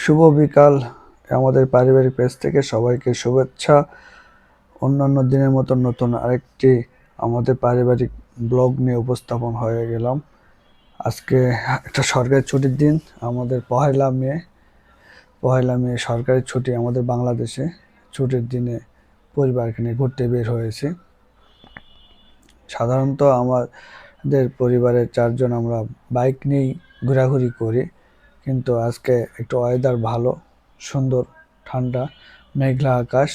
শুভ বিকাল। আমাদের পারিবারিক পেজ থেকে সবাইকে শুভেচ্ছা। অন্যান্য দিনের মতো নতুন আরেকটি আমাদের পারিবারিক ব্লগ নিয়ে উপস্থাপন হয়ে গেলাম। আজকে একটা সরকারি ছুটির দিন, আমাদের পহেলা মে সরকারি ছুটি আমাদের বাংলাদেশে। ছুটির দিনে পরিবারকে নিয়ে ঘুরতে বের হয়েছি। সাধারণত আমাদের পরিবারের 4 জন আমরা বাইক নিয়েই ঘোরাঘুরি করি, কিন্তু আজকে একটু ওয়েদার ভালো, সুন্দর, ঠান্ডা, মেঘলা আকাশ।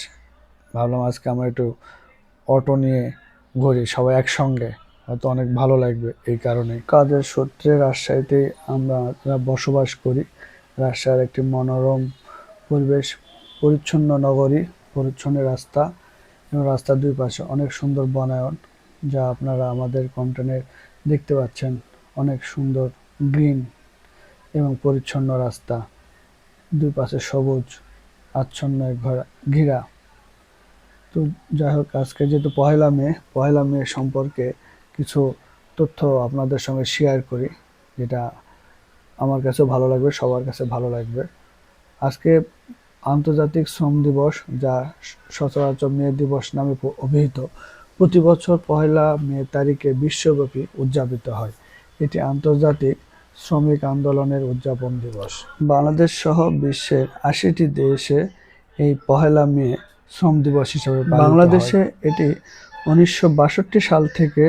ভাবলাম আজকে আমরা একটু অটো নিয়ে ঘুরি সবাই একসঙ্গে, হয়তো অনেক ভালো লাগবে। এই কারণে কাজের সূত্রে রাজশাহীতে আমরা বসবাস করি। রাজশাহীর একটি মনোরম পরিবেশ, পরিচ্ছন্ন নগরী, পরিচ্ছন্ন রাস্তা এবং রাস্তার দুই পাশে অনেক সুন্দর বনায়ন, যা আপনারা আমাদের কন্টেন্টে দেখতে পাচ্ছেন। অনেক সুন্দর গ্রিন এবং পরিচ্ছন্ন রাস্তা, দুই পাশে সবুজ আচ্ছন্ন ঘেরা। তো যাই হোক, আজকে যেহেতু পহেলা মে সম্পর্কে কিছু তথ্য আপনাদের সঙ্গে শেয়ার করি, যেটা আমার কাছেও ভালো লাগবে, সবার কাছে ভালো লাগবে। আজকে আন্তর্জাতিক শ্রম দিবস, যা সচরাচর মে দিবস নামে অভিহিত, প্রতি বছর পহেলা মে তারিখে বিশ্বব্যাপী উদযাপিত হয়। এটি আন্তর্জাতিক শ্রমিক আন্দোলনের উদযাপন দিবস। বাংলাদেশ সহ বিশ্বের 80টি দেশে এই পহেলা মে শ্রম দিবস হিসেবে পালিত হয়। বাংলাদেশে এটি 1962 সাল থেকে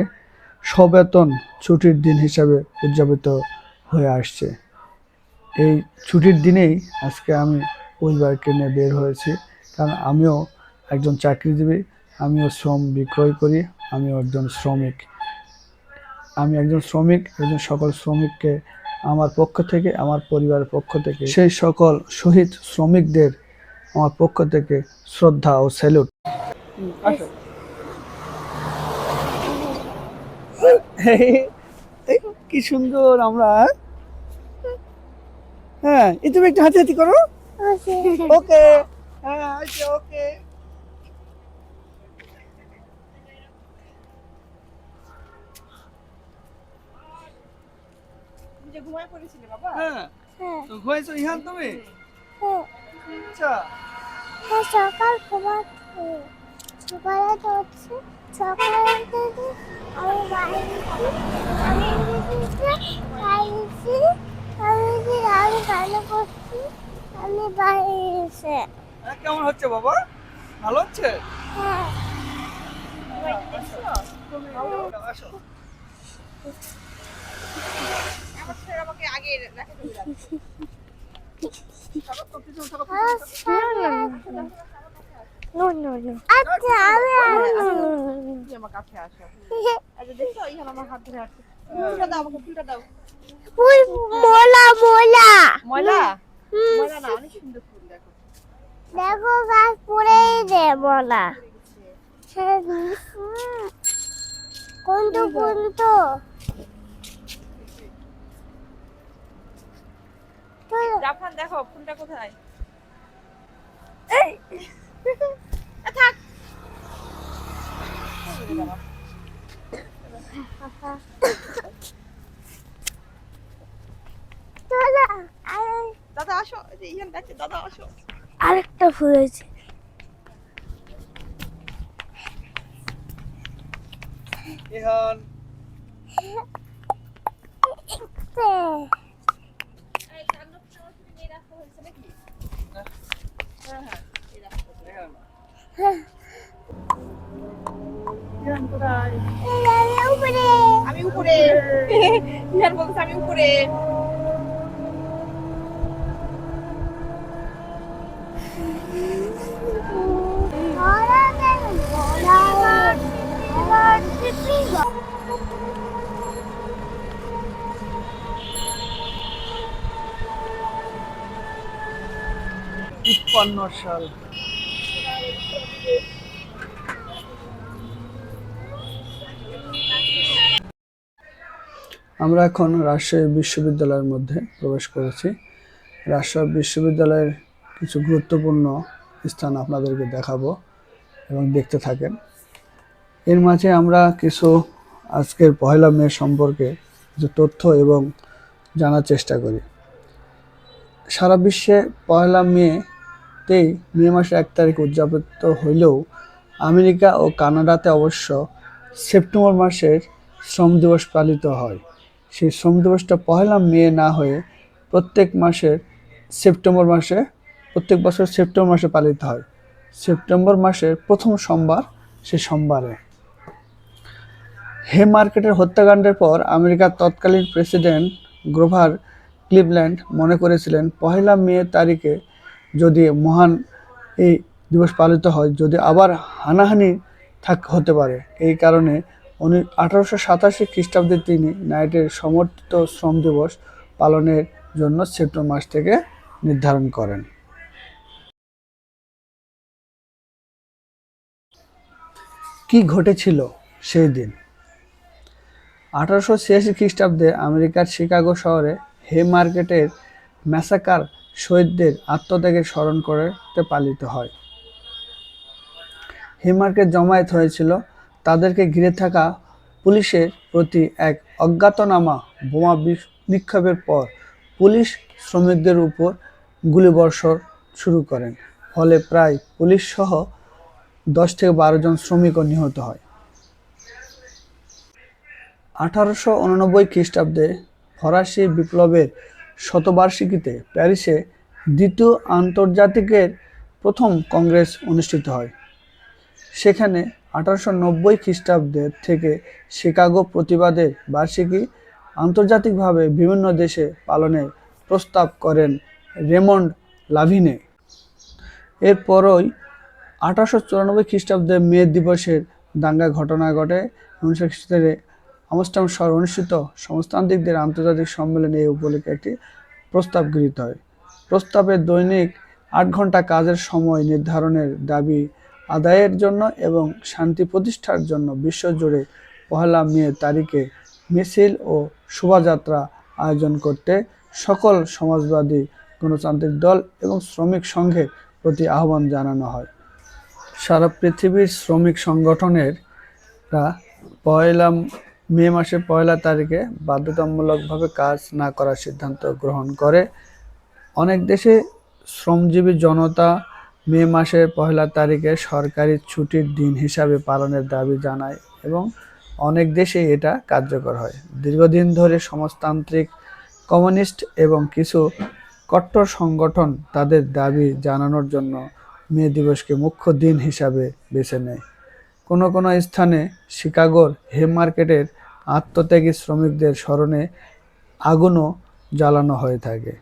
সবেতন ছুটির দিন হিসাবে উদযাপিত হয়ে আসছে। এই ছুটির দিনেই আজকে আমি পরিবারকে নিয়ে বের হয়েছি, কারণ আমিও একজন চাকরিজীবী, আমিও শ্রম বিক্রয় করি, আমিও একজন শ্রমিক। একজন সকল শ্রমিককে আমার পক্ষ থেকে, আমার পরিবারের পক্ষ থেকে, সেই সকল শহীদ শ্রমিকদের আমার পক্ষ থেকে শ্রদ্ধা ও স্যালুট। কি সুন্দর আমরা। হ্যাঁ, তুমি একটু হাতি করো। ওকে, হ্যাঁ, ওকে। ঘুমায় পড়েছিলে বাবা? হ্যাঁ, তো ঘুমাইছো ইহান তুমি? আচ্ছা, হ্যাঁ, সকাল ঘুমাচ্ছি, সকালে তো হচ্ছে, সকালে উঠেছি, আমি বাইরে খাইছি, আমি ভালো করছি, আমি বাইরে এসে। কেমন হচ্ছে বাবা? ভালো হচ্ছে? হ্যাঁ, আসো। আমাকে আগে রাখা আচ্ছা, আমার কাছে আসো। আচ্ছা, দেখছো এখানে আমার হাত ধরে আছে। ফুলটা দাও আমাকে, ফুলটা দাও। মোলা মোলা ময়লা ময়লা না, অনেক সুন্দর ফুল। দেখো দেখো, গাছ পড়েই দে মোলা। কোনটো জাফরান, দেখো ফুলটা কোথায়? এই থাক। দাদা আসো, ইহান দেখছে, দাদা আসো। আরেকটা ফুল আছে। ইহান, আমি উপরে। ইহান বলছে আমি উপরে। সাল। আমরা এখন রাজশাহী বিশ্ববিদ্যালয়ের মধ্যে প্রবেশ করেছি। রাজশাহী বিশ্ববিদ্যালয়ের কিছু গুরুত্বপূর্ণ স্থান আপনাদেরকে দেখাবো এবং দেখতে থাকেন। এর মাঝে আমরা কিছু আজকের পহেলা মে সম্পর্কে কিছু তথ্য এবং জানার চেষ্টা করি। সারা বিশ্বে পয়লা মে মাসের 1 তারিখ উদযাপিত হইলেও আমেরিকা ও কানাডাতে অবশ্য সেপ্টেম্বর মাসের শ্রম দিবস পালিত হয়। সেই শ্রম দিবসটা পয়লা মে না হয়ে প্রত্যেক বছর সেপ্টেম্বর মাসে পালিত হয়। সেপ্টেম্বর মাসের প্রথম সোমবার, সে সোমবারে। হে মার্কেটের হত্যাকাণ্ডের পর আমেরিকার তৎকালীন প্রেসিডেন্ট গ্রোভার ক্লিভল্যান্ড মনে করেছিলেন পহেলা মে তারিখে যদি মহান এই দিবস পালিত হয়, যদি আবার হানাহানি হতে পারে। এই কারণে 1887 খ্রিস্টাব্দে তিনি নাইটের সমর্থিত শ্রম দিবস পালনের জন্য সেপ্টেম্বর মাস থেকে নির্ধারণ করেন। কি ঘটেছিল সেই দিন? 1886 খ্রিস্টাব্দে আমেরিকার শিকাগো শহরে হে মার্কেটের ম্যাসাকার শহীদদের আত্মত্যাগের স্মরণ করতে পালিত হয়। হে মার্কেট জমায়েত হয়েছিল। তাদেরকে ঘিরে থাকা পুলিশের প্রতি এক অজ্ঞাতনামা বোমা নিক্ষেপের পর পুলিশ শ্রমিকদের উপর গুলিবর্ষণ শুরু করেন। ফলে প্রায় পুলিশ সহ 10 থেকে 12 জন শ্রমিকও নিহত হয়। 1889 খ্রিস্টাব্দে ফরাসি বিপ্লবের শতবার্ষিকীতে প্যারিসে দ্বিতীয় আন্তর্জাতিকের প্রথম কংগ্রেস অনুষ্ঠিত হয়। সেখানে 1890 খ্রিস্টাব্দে থেকে শিকাগো প্রতিবাদের বার্ষিকী আন্তর্জাতিকভাবে বিভিন্ন দেশে পালনের প্রস্তাব করেন রেমন্ড লাভিনে। এরপরই 1894 খ্রিস্টাব্দে মে দিবসের দাঙ্গা ঘটনা ঘটে। 19 খ্রিস্টাব্দে আমস্টারডাম শহরে অনুষ্ঠিত সমাজতান্ত্রিকদের আন্তর্জাতিক সম্মেলনে এই উপলক্ষে একটি প্রস্তাব গৃহীত হয়। প্রস্তাবে দৈনিক 8 ঘন্টা কাজের সময় নির্ধারণের দাবি আদায়ের জন্য এবং শান্তি প্রতিষ্ঠার জন্য বিশ্বজুড়ে পহেলা মে তারিখে মিছিল ও শোভাযাত্রা আয়োজন করতে সকল সমাজবাদী গণতান্ত্রিক দল এবং শ্রমিক সংঘের প্রতি আহ্বান জানানো হয়। সারা পৃথিবীর শ্রমিক সংগঠনেরা পয়লা মে মাসের পয়লা তারিখে বাধ্যতামূলকভাবে কাজ না করার সিদ্ধান্ত গ্রহণ করে। অনেক দেশে শ্রমজীবী জনতা মে মাসের পয়লা তারিখে সরকারি ছুটির দিন হিসাবে পালনের দাবি জানায় এবং অনেক দেশে এটা কার্যকর হয়। দীর্ঘদিন ধরে সমাজতান্ত্রিক, কমিউনিস্ট এবং কিছু কট্টর সংগঠন তাদের দাবি জানানোর জন্য মে দিবসকে মুখ্য দিন হিসাবে বেছে নেয়। কোনো কোনো স্থানে শিকাগোর হে মার্কেটের আত্মত্যাগী শ্রমিকদের স্মরণে আগুনও জ্বালানো হয়ে থাকে।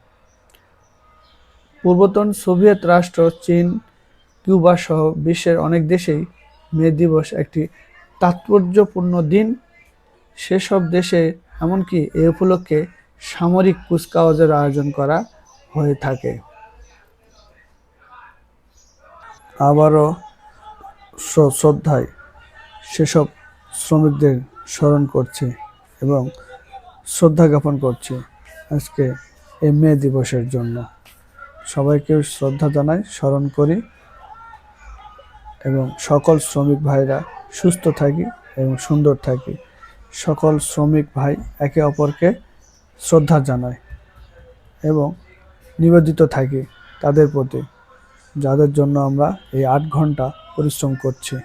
পূর্বতন সোভিয়েত রাষ্ট্র চীন, কিউবা সহ বিশ্বের অনেক দেশেই মে দিবস একটি তাৎপর্যপূর্ণ দিন। সেসব দেশে এমনকি এ উপলক্ষে সামরিক কুচকাওয়াজের আয়োজন করা হয়ে থাকে। আবারও শ্রদ্ধায় সেসব শ্রমিকদের স্মরণ করছি এবং শ্রদ্ধা জ্ঞাপন করছি আজকে এই মে দিবসের জন্য। সবাইকে শ্রদ্ধা জানাই, স্মরণ করি এবং সকল শ্রমিক ভাইরা সুস্থ থাকি এবং সুন্দর থাকি। সকল শ্রমিক ভাই একে অপরকে শ্রদ্ধা জানায় এবং নিবেদিত থাকি তাদের প্রতি, যাদের জন্য আমরা এই 8 ঘন্টা পরিশ্রম করছি।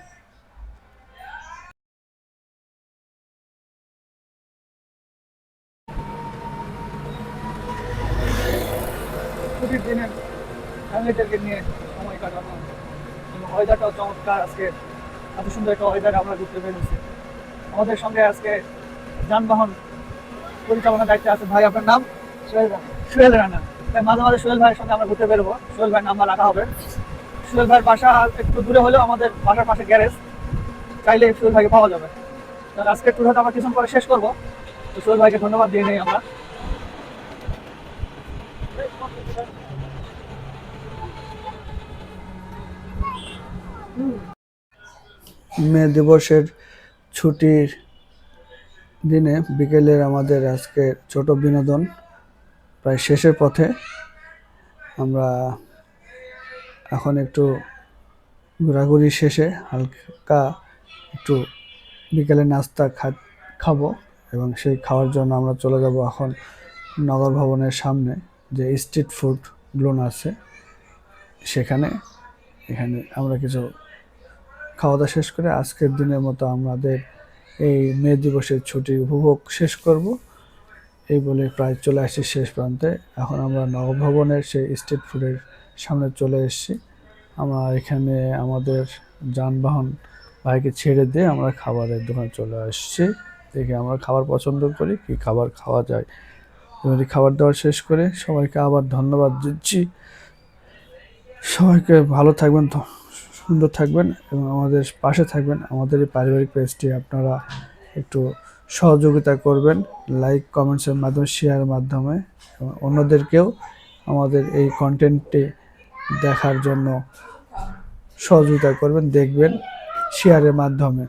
ছুটির দিনে ফ্যামিলিদেরকে নিয়ে সময় কাটানো এবং ওয়েদারটাও চমৎকার। আজকে এত সুন্দর একটা ওয়েদার আমরা ঘুরতে পেরেছি। আমাদের সঙ্গে আজকে যানবাহন পরিচালনার দায়িত্বে আছে ভাই, আপনার নাম? সোহেল রানা। মাঝে মাঝে সোহেল ভাইয়ের সঙ্গে আমরা ঘুরতে বেরোবো। সোহেল ভাইয়ের নাম্বার রাখা হবে। সোহেল ভাইয়ের বাসা একটু দূরে হলেও আমাদের বাসার পাশে গ্যারেজ, চাইলে সোহেল ভাইকে পাওয়া যাবে। তাহলে আজকে ট্যুর হয়তো আমরা কিছুক্ষণ পরে শেষ করবো। তো সোহেল ভাইকে ধন্যবাদ দিয়ে নেই আমরা। মে দিবসের ছুটির দিনে বিকেলের আমাদের আজকে ছোট বিনোদন প্রায় শেষের পথে। আমরা এখন একটু ঘোরাঘুরি শেষে হালকা একটু বিকেলে নাস্তা খাবো এবং সেই খাওয়ার জন্য আমরা চলে যাব এখন নগর ভবনের সামনে, যে স্ট্রিট ফুডগুলো আছে এখানে আমরা কিছু খাওয়া দাওয়া শেষ করে আজকের দিনের মতো আমাদের এই মে দিবসের ছুটি উপভোগ শেষ করব এই বলে প্রায় চলে আসছি শেষ প্রান্তে। এখন আমরা নবভবনের সেই স্ট্রিট ফুডের সামনে চলে এসেছি। আমরা এখানে আমাদের যানবাহন ভাইকে ছেড়ে দিয়ে আমরা খাবারের দোকানে চলে আসছি। দেখে আমরা খাবার পছন্দ করি, কি খাবার খাওয়া যায়। এবারে খাবার দাবার শেষ করে সবাইকে আবার ধন্যবাদ দিচ্ছি। সবাইকে ভালো থাকবেন, সুন্দর থাকবেন এবং আমাদের পাশে থাকবেন। আমাদের এই পারিবারিক পেজটি আপনারা একটু সহযোগিতা করবেন, লাইক কমেন্টসের মাধ্যমে, শেয়ারের মাধ্যমে, এবং অন্যদেরকেও আমাদের এই কন্টেন্টটি দেখার জন্য সহযোগিতা করবেন, দেখবেন শেয়ারের মাধ্যমে,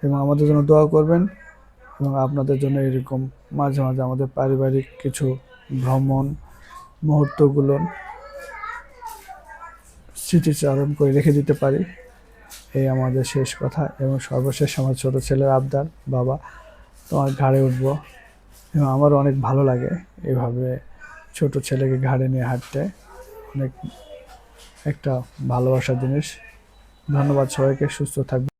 এবং আমাদের জন্য দোয়া করবেন। এবং আপনাদের জন্য এরকম মাঝে মাঝে আমাদের পারিবারিক কিছু ভ্রমণ মুহূর্তগুলো স্মৃতিচারণ করে রেখে দিতে পারি, এই আমাদের শেষ কথা। এবং সর্বশেষ আমার ছোট ছেলের আবদার, বাবা তোমার ঘাড়ে উঠবো, এবং আমারও অনেক ভালো লাগে এভাবে ছোট ছেলেকে ঘাড়ে নিয়ে হাঁটতে, অনেক একটা ভালোবাসার জিনিস। ধন্যবাদ সবাইকে, সুস্থ থাকবেন।